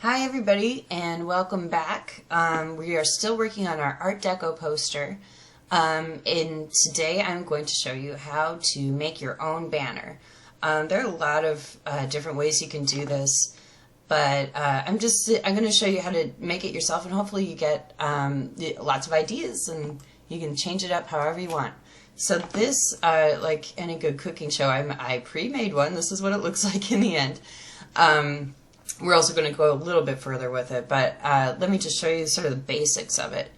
Hi everybody and welcome back. We are still working on our Art Deco poster and today I'm going to show you how to make your own banner. There are a lot of different ways you can do this, but I'm going to show you how to make it yourself, and hopefully you get lots of ideas and you can change it up however you want. So this, like any good cooking show, I pre-made one. This is what it looks like in the end. We're also going to go a little bit further with it, but let me just show you sort of the basics of it.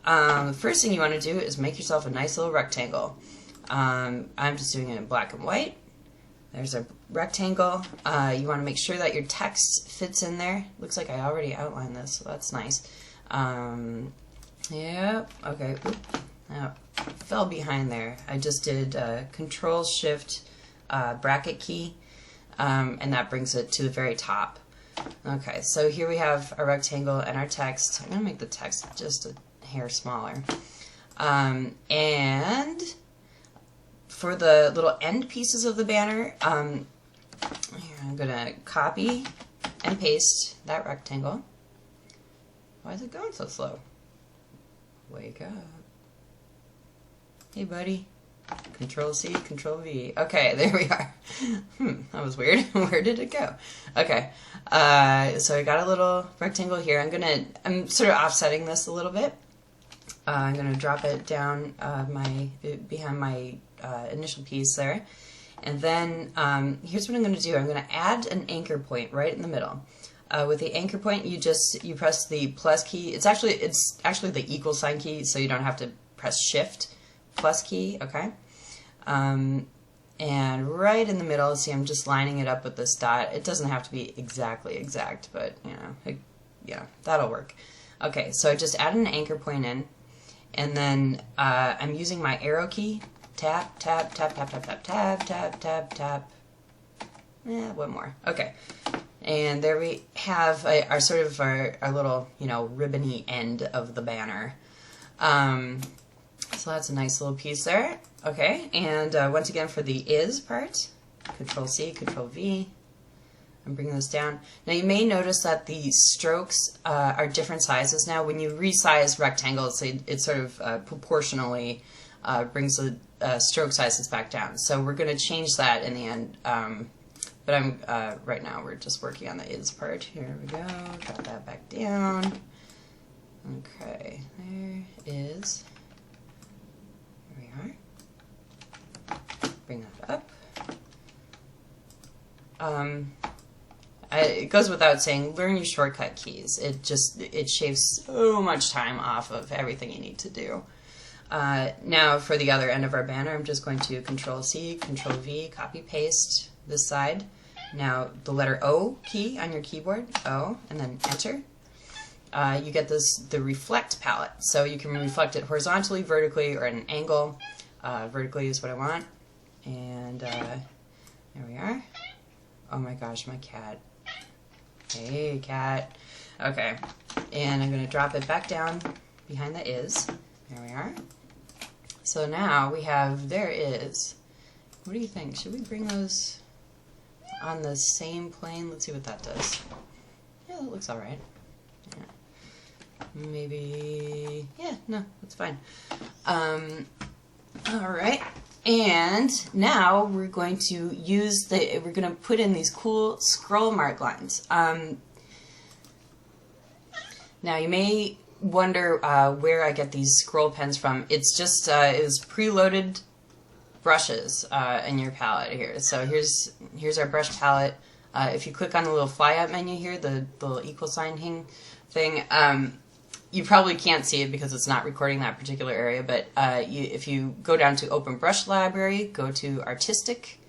The first thing you want to do is make yourself a nice little rectangle. I'm just doing it in black and white. There's a rectangle. You want to make sure that your text fits in there. Looks like I already outlined this, so that's nice. Yeah, okay. Oop. Oh, fell behind there. I just did Control-Shift bracket key, and that brings it to the very top. Okay, so here we have our rectangle and our text. I'm going to make the text just a hair smaller. And for the little end pieces of the banner, here I'm going to copy and paste that rectangle. Why is it going so slow? Wake up. Hey, buddy. Control-C, Control-V. Okay, there we are. That was weird. Where did it go? Okay, so I got a little rectangle here. I'm sort of offsetting this a little bit. I'm gonna drop it down behind my initial piece there, and then here's what I'm gonna do. I'm gonna add an anchor point right in the middle. With the anchor point, you press the plus key. It's actually the equal sign key, so you don't have to press Shift plus key, okay? And right in the middle, see, I'm just lining it up with this dot. It doesn't have to be exactly exact, but you know, yeah, that'll work. Okay, so I just add an anchor point in, and then I'm using my arrow key. Tap, tap, tap, tap, tap, tap, tap, tap, tap, tap. One more. Okay, and there we have our sort of our little, you know, ribbony end of the banner. So that's a nice little piece there. Okay, and once again for the is part, Control-C, Control-V. I'm bringing this down. Now you may notice that the strokes are different sizes now. When you resize rectangles, it sort of proportionally brings the stroke sizes back down. So we're going to change that in the end. But right now we're just working on the is part. Here we go. Drop that back down. Okay, there is. Here we are. Bring that up. It goes without saying, learn your shortcut keys. It shaves so much time off of everything you need to do. Now for the other end of our banner, I'm just going to Control-C, Control-V, copy paste this side. Now the letter O key on your keyboard, O, and then Enter. You get the reflect palette, so you can reflect it horizontally, vertically, or at an angle. Vertically is what I want. And there we are. Oh my gosh, my cat. Hey, cat. Okay, and I'm going to drop it back down behind the is. There we are. So now we have there is. What do you think? Should we bring those on the same plane? Let's see what that does. Yeah, that looks alright. Yeah. Maybe, yeah, no, that's fine. Alright, and now we're going to we're going to put in these cool scroll mark lines. Now you may wonder where I get these scroll pens from. It's just, it was preloaded brushes in your palette here. So here's our brush palette. If you click on the little fly out menu here, the little equal sign thing, you probably can't see it because it's not recording that particular area, but if you go down to Open Brush Library, go to Artistic,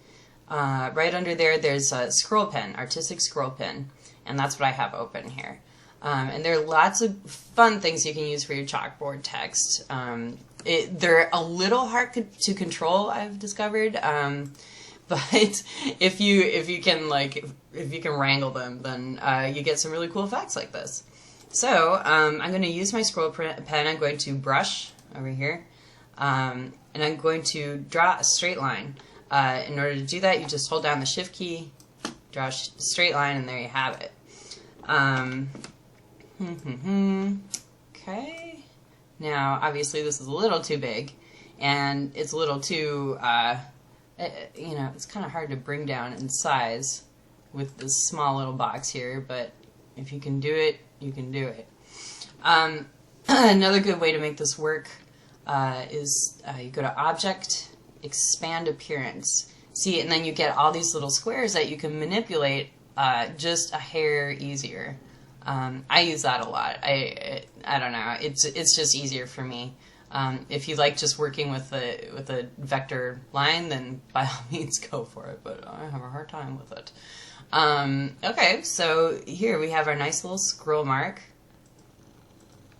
right under there's a scroll pen, Artistic Scroll Pen, and that's what I have open here. And there are lots of fun things you can use for your chalkboard text. They're a little hard to control, I've discovered, but if you can wrangle them, then you get some really cool effects like this. So I'm going to use my scroll pen. I'm going to brush over here, and I'm going to draw a straight line. In order to do that, you just hold down the Shift key, draw a straight line, and there you have it. Okay. Now, obviously, this is a little too big, and it's a little too, you know, it's kind of hard to bring down in size with this small little box here, but if you can do it, you can do it. Another good way to make this work is you go to Object, Expand Appearance. See, and then you get all these little squares that you can manipulate just a hair easier. I use that a lot. I don't know. It's just easier for me. If you like just working with a vector line, then by all means go for it. But I have a hard time with it. Okay, so here we have our nice little scroll mark.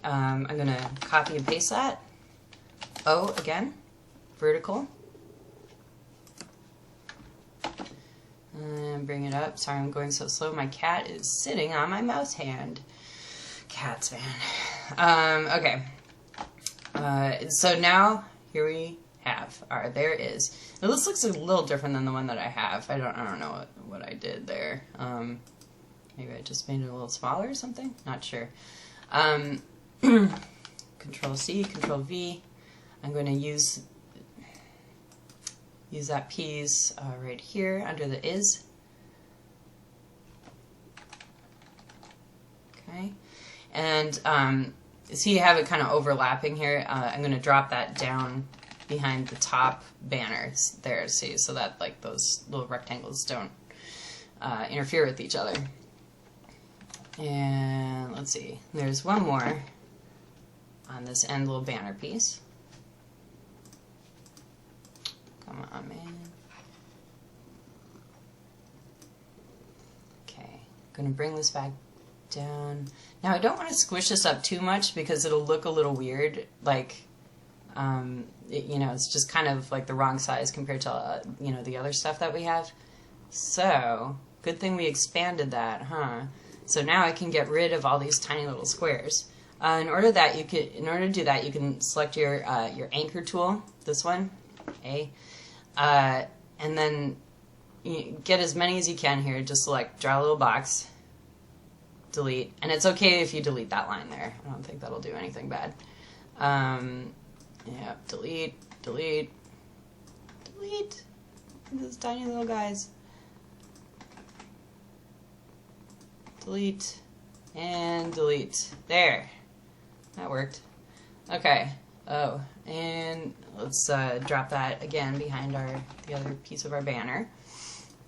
I'm gonna copy and paste that. O again, vertical. And bring it up. Sorry, I'm going so slow. My cat is sitting on my mouse hand. Cats, man. Okay. So now, here we have our, there it is. Now this looks a little different than the one that I have. I don't know what I did there. Maybe I just made it a little smaller or something? Not sure. Control C, Control V. I'm going to use that piece right here under the is. Okay, and see, you have it kind of overlapping here. I'm going to drop that down behind the top banners there, see, so that like those little rectangles don't interfere with each other. And let's see, there's one more on this end little banner piece. Come on, man. Okay, gonna bring this back down. Now I don't want to squish this up too much because it'll look a little weird, like, you know, it's just kind of like the wrong size compared to, you know, the other stuff that we have. So, good thing we expanded that, huh? So now I can get rid of all these tiny little squares. In order to do that, you can select your anchor tool, this one, A. And then you get as many as you can here. Just select, draw a little box, delete, and it's okay if you delete that line there. I don't think that'll do anything bad. Yeah, delete, delete, delete. These tiny little guys. Delete and delete. There, that worked. Okay. Oh, and let's drop that again behind the other piece of our banner.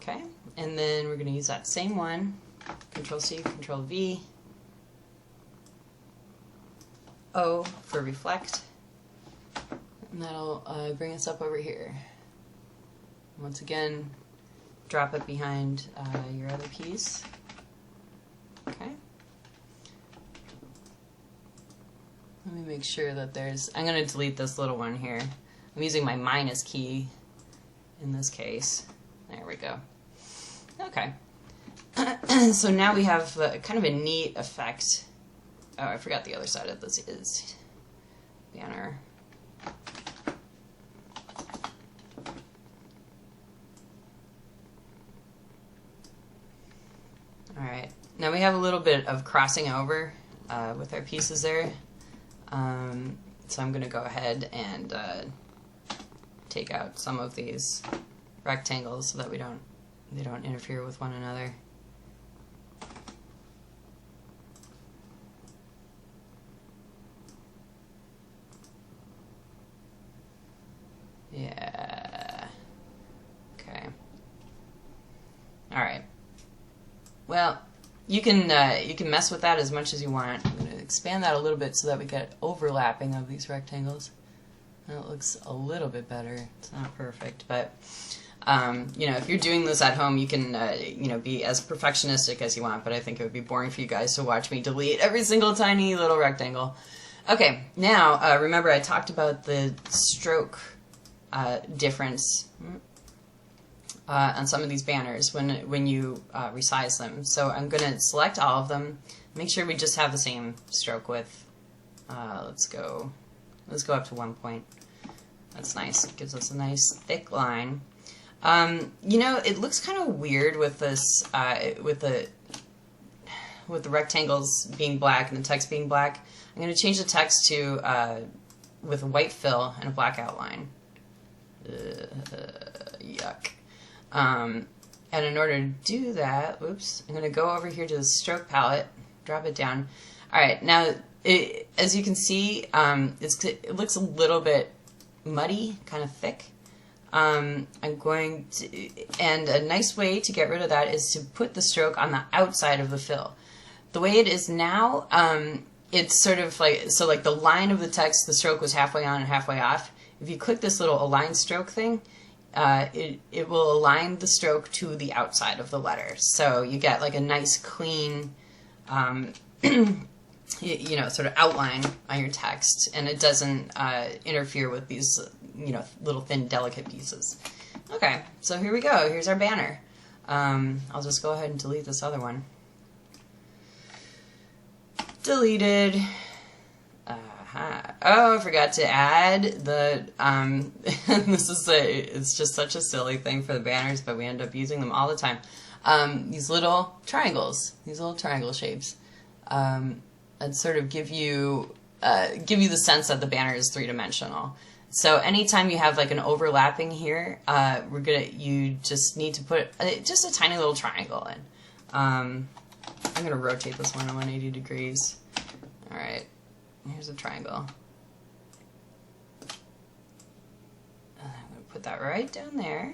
Okay, and then we're going to use that same one. Control C, Control V. O for reflect. And that'll bring us up over here. Once again, drop it behind your other piece. Okay. Let me make sure that there's, I'm going to delete this little one here. I'm using my minus key in this case. There we go. Okay. So now we have kind of a neat effect. Oh, I forgot the other side of this is banner. Alright, now we have a little bit of crossing over with our pieces there. So I'm going to go ahead and take out some of these rectangles so that they don't interfere with one another. Yeah. Okay. All right. Well, you can mess with that as much as you want. I'm going to expand that a little bit so that we get overlapping of these rectangles. And it looks a little bit better. It's not perfect, but you know, if you're doing this at home, you can you know, be as perfectionistic as you want. But I think it would be boring for you guys to watch me delete every single tiny little rectangle. Okay, now remember I talked about the stroke difference on some of these banners when you resize them. So I'm going to select all of them. Make sure we just have the same stroke width. Let's go up to 1 point. That's nice. It gives us a nice thick line. You know, it looks kind of weird with this with the with the rectangles being black and the text being black, I'm going to change the text to with a white fill and a black outline. Yuck. And in order to do that, oops, I'm going to go over here to the stroke palette, drop it down. All right, now as you can see, it looks a little bit muddy, kind of thick. I'm going to, and a nice way to get rid of that is to put the stroke on the outside of the fill. The way it is now, it's sort of like, so like the line of the text, the stroke was halfway on and halfway off. If you click this little align stroke thing, it will align the stroke to the outside of the letter. So you get like a nice clean, you know, sort of outline on your text, and it doesn't interfere with these, you know, little thin delicate pieces. Okay, so here we go. Here's our banner. I'll just go ahead and delete this other one. Deleted. Oh, I forgot to add the, it's just such a silly thing for the banners, but we end up using them all the time. These little triangles, these little triangle shapes, and sort of give you the sense that the banner is three-dimensional. So anytime you have like an overlapping here, you just need to put just a tiny little triangle in. I'm gonna rotate this one 180 degrees. All right. Here's a triangle. I'm going to put that right down there.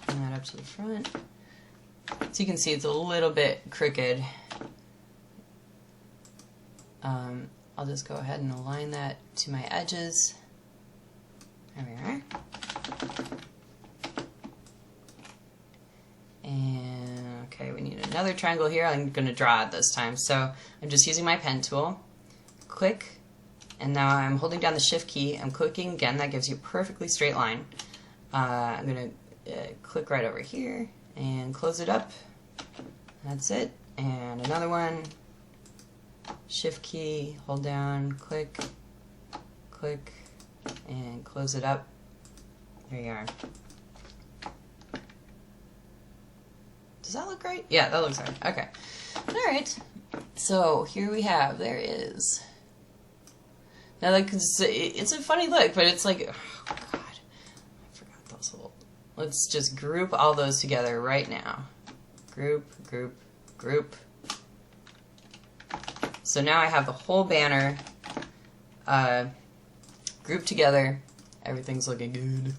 Bring that up to the front. So you can see it's a little bit crooked. I'll just go ahead and align that to my edges. There we are. And okay, we need another triangle here. I'm going to draw it this time. So I'm just using my pen tool. Click, and now I'm holding down the shift key. I'm clicking again. That gives you a perfectly straight line. I'm going to click right over here and close it up. That's it. And another one. Shift key, hold down, click, click, and close it up. There you are. Does that look right? Yeah, that looks right. Okay. Alright. So here we have, there is. Now, like, it's a funny look, but it's like, oh god, I forgot those little. Let's just group all those together right now. Group, group, group. So now I have the whole banner grouped together. Everything's looking good.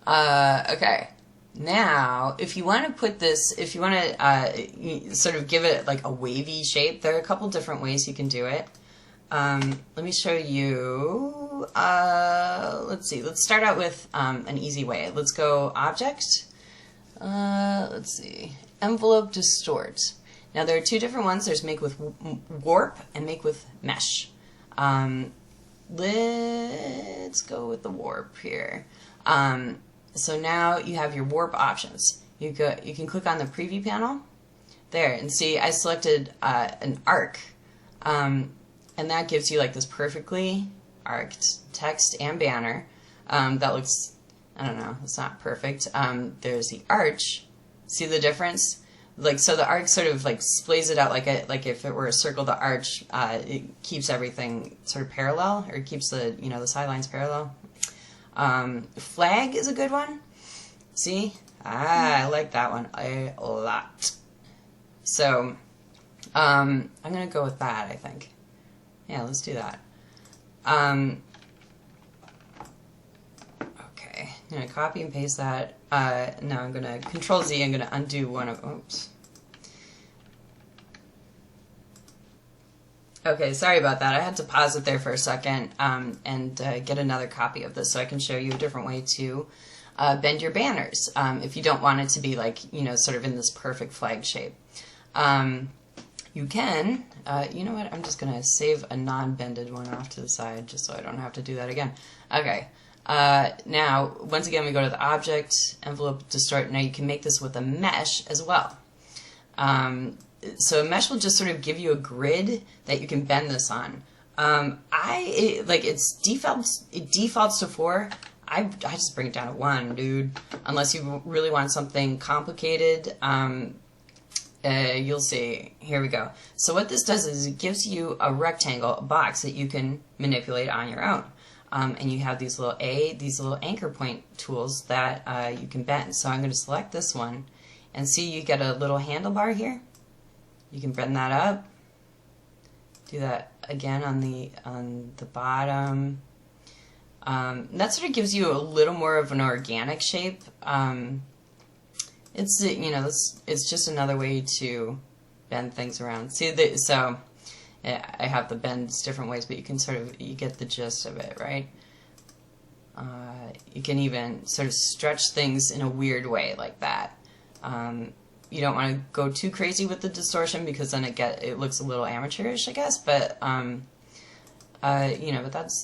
Okay. Now, if you want to put this, if you want to sort of give it like a wavy shape, there are a couple different ways you can do it. Let me show you, let's see, let's start out with an easy way. Let's go Object, let's see, Envelope Distort. Now there are two different ones. There's Make with Warp and Make with Mesh. Let's go with the Warp here. So now you have your warp options. You can click on the preview panel there and see I selected an arc, and that gives you like this perfectly arced text and banner. That looks, I don't know, it's not perfect. There's the arch. See the difference? Like, so the arc sort of like splays it out like if it were a circle. The arch it keeps everything sort of parallel, or keeps the the sidelines parallel. Flag is a good one. See? I like that one a lot. So, I'm going to go with that, I think. Yeah, let's do that. Okay, I'm going to copy and paste that. Now I'm going to Control Z, I'm going to undo one of, oops. Okay, sorry about that. I had to pause it there for a second and get another copy of this so I can show you a different way to bend your banners if you don't want it to be like, sort of in this perfect flag shape. You can, you know what, I'm just going to save a non-bended one off to the side just so I don't have to do that again. Okay, now, once again, we go to the Object, Envelope, Distort. Now you can make this with a mesh as well. So a mesh will just sort of give you a grid that you can bend this on. It defaults to 4. I just bring it down to 1, dude. Unless you really want something complicated. you'll see. Here we go. So what this does is it gives you a rectangle, a box that you can manipulate on your own. And you have these little anchor point tools that you can bend. So I'm going to select this one, and see you get a little handlebar here. You can bend that up. Do that again on the bottom. That sort of gives you a little more of an organic shape. It's it's just another way to bend things around. See, so I have the bends different ways, but you can you get the gist of it, right? You can even sort of stretch things in a weird way like that. You don't want to go too crazy with the distortion because then it looks a little amateurish, I guess. But but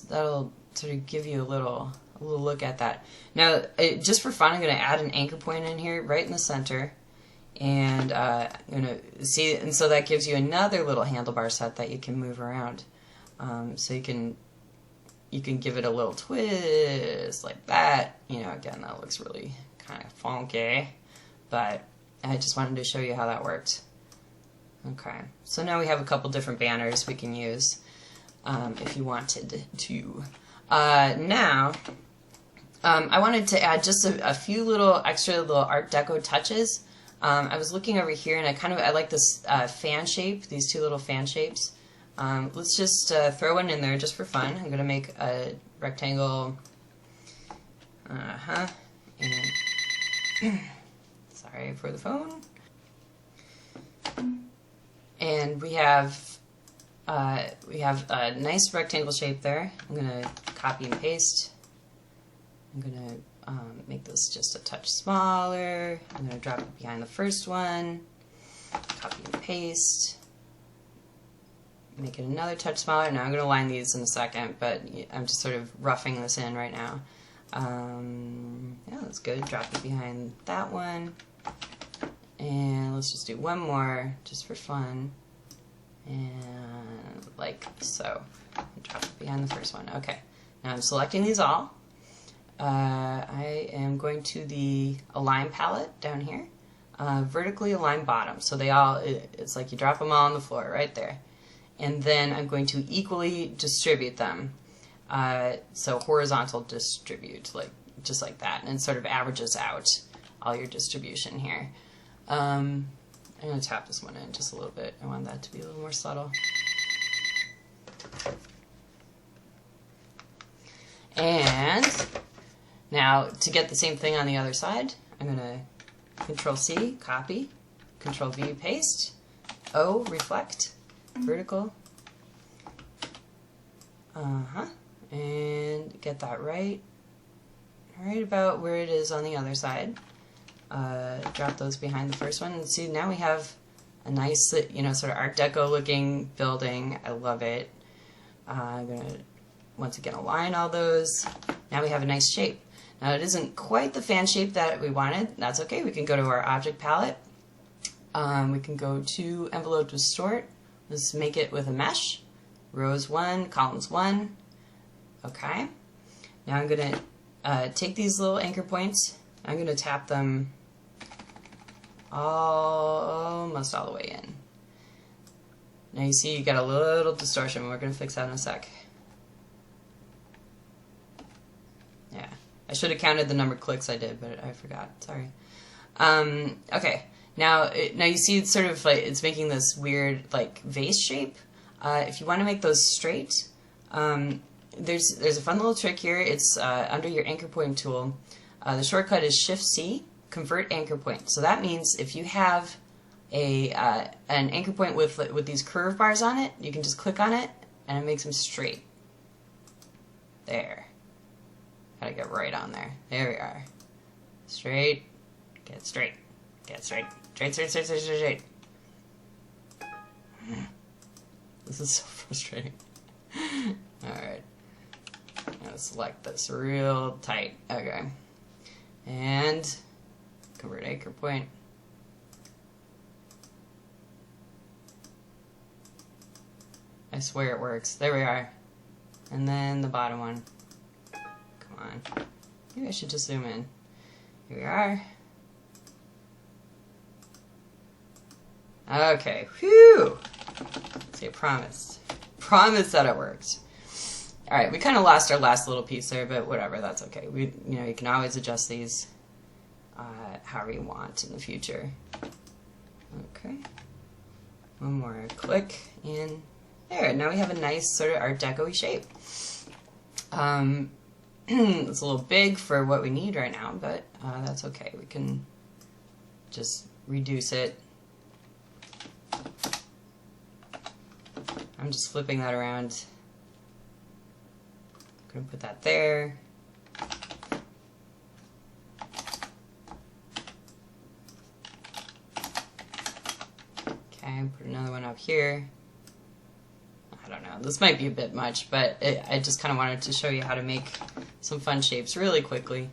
that'll sort of give you a little look at that. Now, just for fun, I'm going to add an anchor point in here, right in the center, and I'm going to see, and so that gives you another little handlebar set that you can move around. So you can give it a little twist like that. Again, that looks really kind of funky, but I just wanted to show you how that worked. Okay, so now we have a couple different banners we can use if you wanted to. Now, I wanted to add just a few extra little Art Deco touches. I was looking over here, and I like this fan shape, these two little fan shapes. Let's just throw one in there just for fun. I'm going to make a rectangle. And sorry for the phone. And we have a nice rectangle shape there. I'm going to copy and paste. I'm going to make this just a touch smaller. I'm going to drop it behind the first one. Copy and paste. Make it another touch smaller. Now I'm going to line these in a second, but I'm just sort of roughing this in right now. Yeah, that's good. Drop it behind that one. And let's just do one more just for fun. And like so. Drop it behind the first one. Okay. Now I'm selecting these all. I am going to the Align palette down here. Vertically align bottom. So it's like you drop them all on the floor right there. And then I'm going to equally distribute them. So horizontal distribute, just like that. And it sort of averages out all your distribution here. I'm going to tap this one in just a little bit. I want that to be a little more subtle. And now to get the same thing on the other side, I'm going to Control-C, copy, Control-V, paste, O, reflect, vertical, and get that right about where it is on the other side. Drop those behind the first one, and see, now we have a nice, sort of Art Deco looking building. I love it. I'm going to, once again, align all those. Now we have a nice shape. Now it isn't quite the fan shape that we wanted. That's okay. We can go to our object palette. We can go to Envelope Distort. Let's make it with a mesh. Rows 1, columns 1. Okay. Now I'm going to take these little anchor points. I'm going to tap them almost all the way in. Now you see you got a little distortion. We're going to fix that in a sec. Yeah. I should have counted the number of clicks I did, but I forgot. Sorry. Okay. Now you see it's sort of like it's making this weird vase shape. If you want to make those straight, there's a fun little trick here. It's under your anchor point tool. The shortcut is Shift-C, convert anchor point. So that means if you have an anchor point with these curve bars on it, you can just click on it and it makes them straight. There. Gotta get right on there. There we are. Straight. Get straight. Get straight. Straight, straight, straight, straight, straight, straight. This is so frustrating. Alright. I'm gonna select this real tight. Okay. And convert anchor point. I swear it works. There we are. And then the bottom one. Come on. Maybe I should just zoom in. Here we are. Okay, whew. See, I promised. Promised that it worked. All right, we kind of lost our last little piece there, but whatever, that's okay. You can always adjust these however you want in the future. Okay, one more click, and there. Now we have a nice sort of Art Deco-y shape. It's a little big for what we need right now, but that's okay. We can just reduce it. I'm just flipping that around. I'm going to put that there. Okay, put another one up here. I don't know, this might be a bit much, but I just kind of wanted to show you how to make some fun shapes really quickly.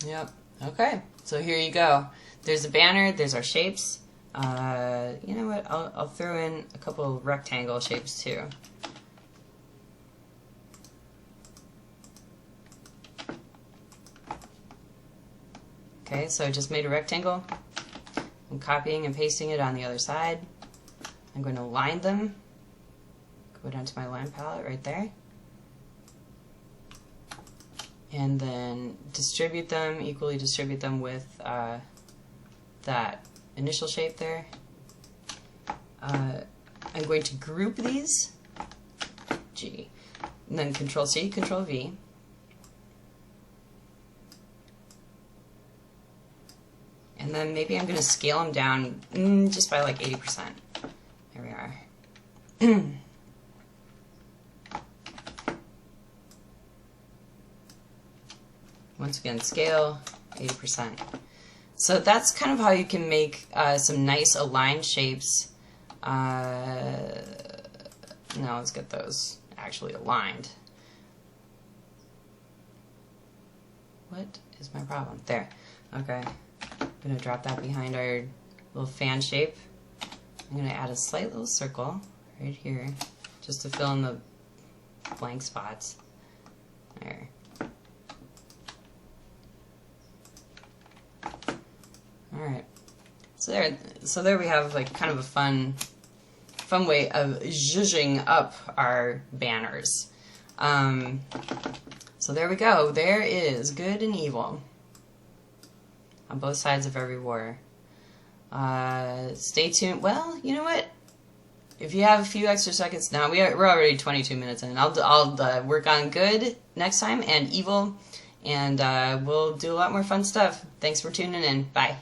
Yep, okay, so here you go. There's a banner, there's our shapes. You know what, I'll throw in a couple of rectangle shapes too. Okay, so I just made a rectangle. I'm copying and pasting it on the other side. I'm going to line them. Go down to my line palette right there. And then distribute them, equally distribute them with that initial shape there. I'm going to group these. G. And then Control C, Control V. And then maybe I'm going to scale them down just by like 80%. There we are. Once again, scale 80%. So that's kind of how you can make some nice aligned shapes. Now let's get those actually aligned. What is my problem? There. Okay. I'm going to drop that behind our little fan shape. I'm going to add a slight little circle right here just to fill in the blank spots. There. Alright. So there we have like kind of a fun way of zhuzhing up our banners. So there we go. There is good and evil on both sides of every war. Stay tuned. Well, you know what? If you have a few extra seconds now, we're already 22 minutes in. I'll work on good next time and evil, and we'll do a lot more fun stuff. Thanks for tuning in. Bye.